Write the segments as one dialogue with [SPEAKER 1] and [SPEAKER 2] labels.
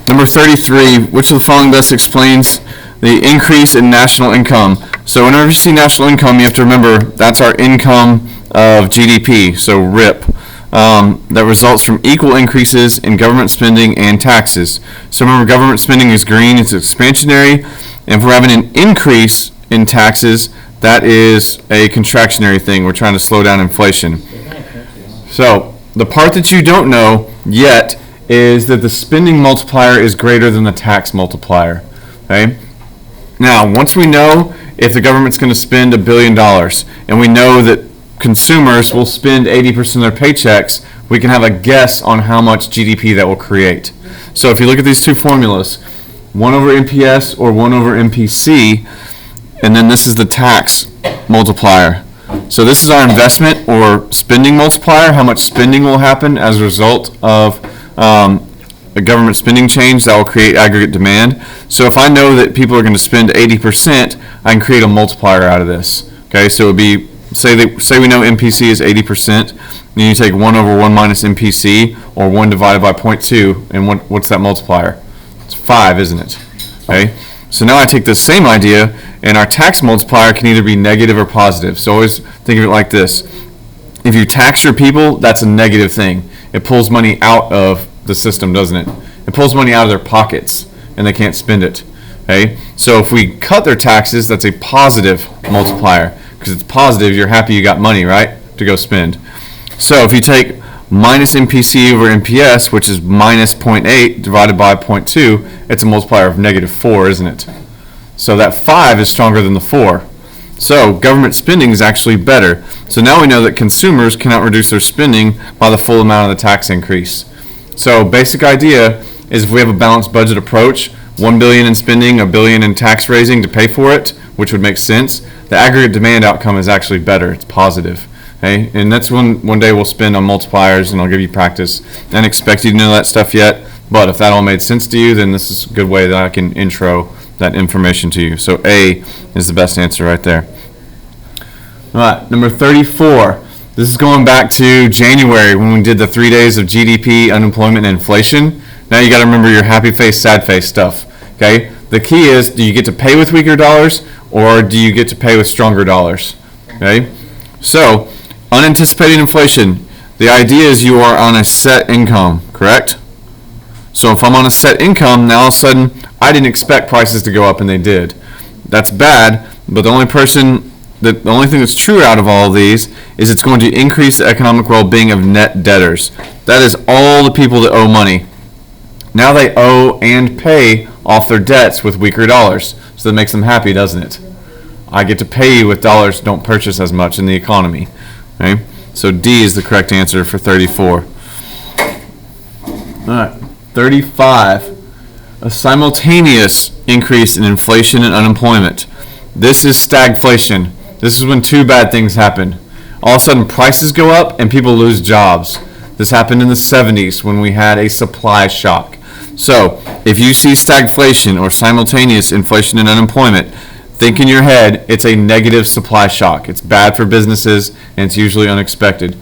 [SPEAKER 1] Number 33, which of the following best explains the increase in national income? So whenever you see national income, you have to remember that's our income of GDP, so RIP. That results from equal increases in government spending and taxes. So remember, government spending is green, it's expansionary, and if we're having an increase in taxes, that is a contractionary thing. We're trying to slow down inflation. So the part that you don't know yet is that the spending multiplier is greater than the tax multiplier. Okay? Now, once we know if the government's going to spend $1 billion, and we know that consumers will spend 80% of their paychecks, we can have a guess on how much GDP that will create. So if you look at these two formulas, 1 over MPS or 1 over MPC, and then this is the tax multiplier. So this is our investment or spending multiplier, how much spending will happen as a result of a government spending change that will create aggregate demand. So if I know that people are going to spend 80%, I can create a multiplier out of this. Okay, so it would be, say we know MPC is 80%, then you take 1 over 1 minus MPC, or 1 divided by 0.2, and what's that multiplier? It's 5, isn't it? Okay, so now I take the same idea, and our tax multiplier can either be negative or positive. So always think of it like this. If you tax your people, that's a negative thing. It pulls money out of the system, doesn't it? It pulls money out of their pockets, and they can't spend it. Okay? So if we cut their taxes, that's a positive multiplier. Because it's positive, you're happy you got money, right, to go spend. So if you take minus MPC over MPS, which is minus 0.8 divided by 0.2, it's a multiplier of negative 4, isn't it? So that 5 is stronger than the 4. So government spending is actually better. So now we know that consumers cannot reduce their spending by the full amount of the tax increase. So basic idea is if we have a balanced budget approach, $1 billion in spending, $1 billion in tax raising to pay for it, which would make sense, the aggregate demand outcome is actually better. It's positive. Okay? And that's when one day we'll spend on multipliers, and I'll give you practice. I don't expect you to know that stuff yet, but if that all made sense to you, then this is a good way that I can intro that information to you. So A is the best answer right there. All right, number 34. This is going back to January when we did the 3 days of GDP, unemployment, and inflation. Now you got to remember your happy face, sad face stuff. Okay? The key is, do you get to pay with weaker dollars or do you get to pay with stronger dollars? Okay? So, unanticipated inflation. The idea is you are on a set income, correct? So if I'm on a set income, now all of a sudden I didn't expect prices to go up and they did. That's bad, but the only thing that's true out of all of these is it's going to increase the economic well-being of net debtors. That is all the people that owe money. Now they owe and pay off their debts with weaker dollars. So that makes them happy, doesn't it? I get to pay you with dollars don't purchase as much in the economy. Okay? So D is the correct answer for 34. All right, 35. A simultaneous increase in inflation and unemployment. This is stagflation. This is when two bad things happen. All of a sudden prices go up and people lose jobs. This happened in the 70s when we had a supply shock. So if you see stagflation or simultaneous inflation and unemployment, think in your head it's a negative supply shock. It's bad for businesses and it's usually unexpected.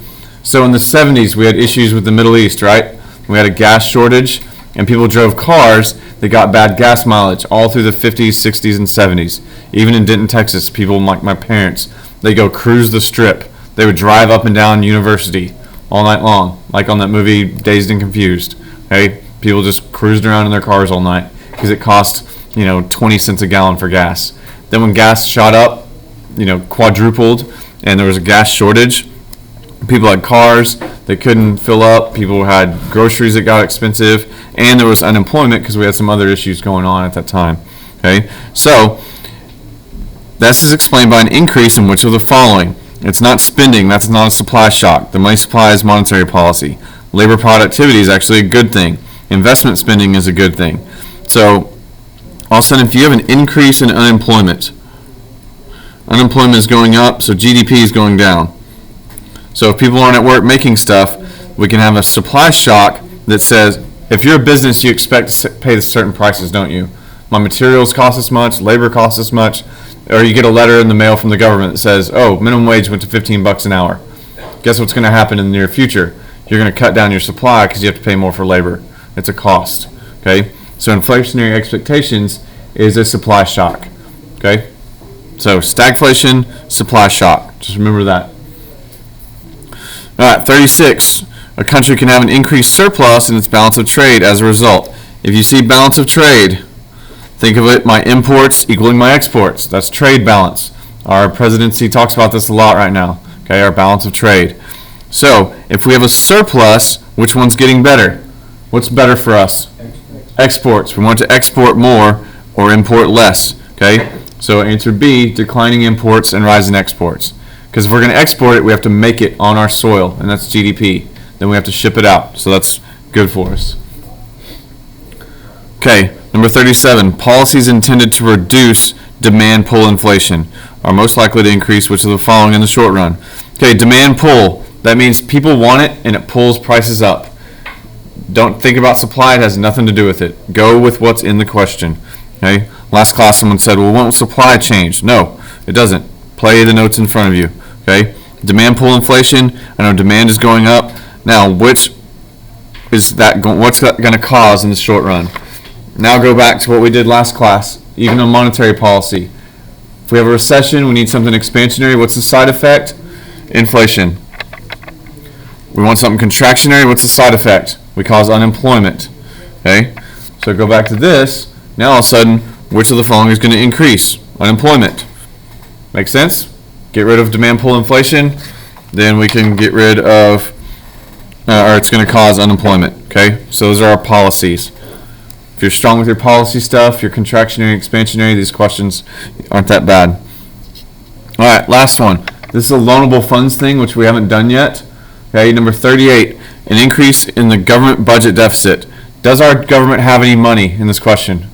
[SPEAKER 1] So in the 70s we had issues with the Middle East, right? We had a gas shortage and people drove cars that got bad gas mileage all through the 50s, 60s, and 70s. Even in Denton, Texas, people like my parents, they go cruise the strip. They would drive up and down University all night long, like on that movie Dazed and Confused. Okay? People just cruised around in their cars all night because it cost, 20 cents a gallon for gas. Then when gas shot up, quadrupled, and there was a gas shortage, people had cars they couldn't fill up, people had groceries that got expensive, and there was unemployment because we had some other issues going on at that time. Okay, so this is explained by an increase in which of the following. It's not spending, that's not a supply shock. The money supply is monetary policy. Labor productivity is actually a good thing. Investment spending is a good thing. So all of a sudden if you have an increase in unemployment is going up, so GDP is going down. So if people aren't at work making stuff, we can have a supply shock that says, if you're a business, you expect to pay certain prices, don't you? My materials cost this much, labor costs this much, or you get a letter in the mail from the government that says, oh, minimum wage went to $15 an hour. Guess what's going to happen in the near future? You're going to cut down your supply because you have to pay more for labor. It's a cost. Okay? So inflationary expectations is a supply shock. Okay? So stagflation, supply shock. Just remember that. All right, 36. A country can have an increased surplus in its balance of trade as a result. If you see balance of trade, think of it, my imports equaling my exports. That's trade balance. Our presidency talks about this a lot right now. Okay, our balance of trade. So, if we have a surplus, which one's getting better? What's better for us? Exports. We want to export more or import less. Okay? So, answer B, declining imports and rising exports. Because if we're going to export it, we have to make it on our soil, and that's GDP. Then we have to ship it out. So, that's good for us. Okay, number 37. Policies intended to reduce demand pull inflation are most likely to increase which of the following in the short run. Okay, demand pull. That means people want it and it pulls prices up. Don't think about supply. It has nothing to do with it. Go with what's in the question. Okay. Last class someone said, well, won't supply change? No, it doesn't. Play the notes in front of you. Okay. Demand pull inflation. I know demand is going up. Now, which is that? What's that going to cause in the short run? Now go back to what we did last class, even on monetary policy. If we have a recession, we need something expansionary. What's the side effect? Inflation. We want something contractionary. What's the side effect? We cause unemployment. Okay? So go back to this. Now all of a sudden, which of the following is going to increase? Unemployment. Make sense? Get rid of demand pull inflation. Then we can get rid of, or it's going to cause unemployment. Okay? So those are our policies. If you're strong with your policy stuff, your contractionary, expansionary, these questions aren't that bad. All right, last one. This is a loanable funds thing, which we haven't done yet. Okay, number 38, an increase in the government budget deficit. Does our government have any money in this question?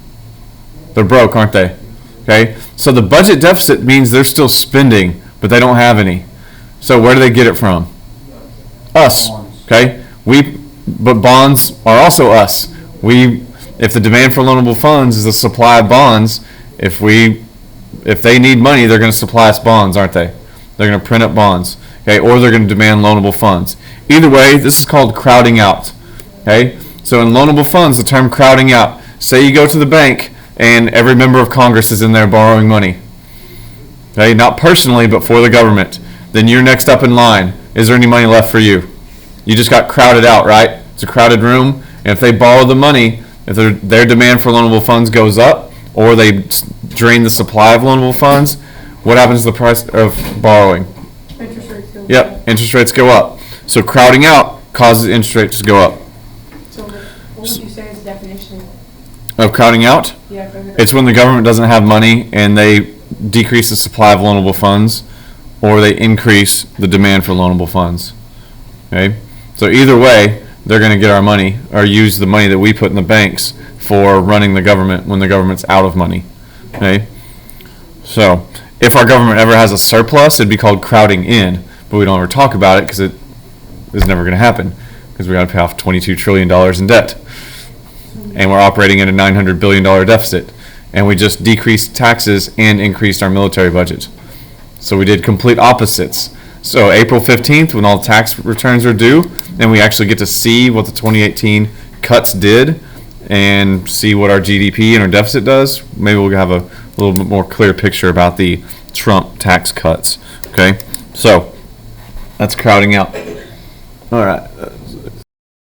[SPEAKER 1] They're broke, aren't they? Okay, so the budget deficit means they're still spending, but they don't have any. So where do they get it from? Us. Okay, but bonds are also us. If the demand for loanable funds is the supply of bonds, if they need money, they're going to supply us bonds, aren't they? They're going to print up bonds, okay, or they're going to demand loanable funds. Either way, this is called crowding out. Okay, so in loanable funds, the term crowding out. Say you go to the bank and every member of Congress is in there borrowing money. Okay, not personally, but for the government. Then you're next up in line. Is there any money left for you? You just got crowded out, right? It's a crowded room, and if they borrow the money, if their demand for loanable funds goes up, or they drain the supply of loanable funds, what happens to the price of borrowing?
[SPEAKER 2] Interest rates go up.
[SPEAKER 1] Yep, interest rates go up. So crowding out causes interest rates to go up.
[SPEAKER 2] So what would you say is the definition?
[SPEAKER 1] Of crowding out?
[SPEAKER 2] Yeah, go ahead.
[SPEAKER 1] It's when the government doesn't have money and they decrease the supply of loanable funds, or they increase the demand for loanable funds. Okay? So either way, they're going to get our money or use the money that we put in the banks for running the government when the government's out of money. Okay? So if our government ever has a surplus, it'd be called crowding in, but we don't ever talk about it because it is never going to happen because we got to pay off $22 trillion in debt. And we're operating at a $900 billion deficit. And we just decreased taxes and increased our military budget. So we did complete opposites. So April 15th, when all tax returns are due, and we actually get to see what the 2018 cuts did and see what our GDP and our deficit does, maybe we'll have a little bit more clear picture about the Trump tax cuts. Okay? So that's crowding out. All right.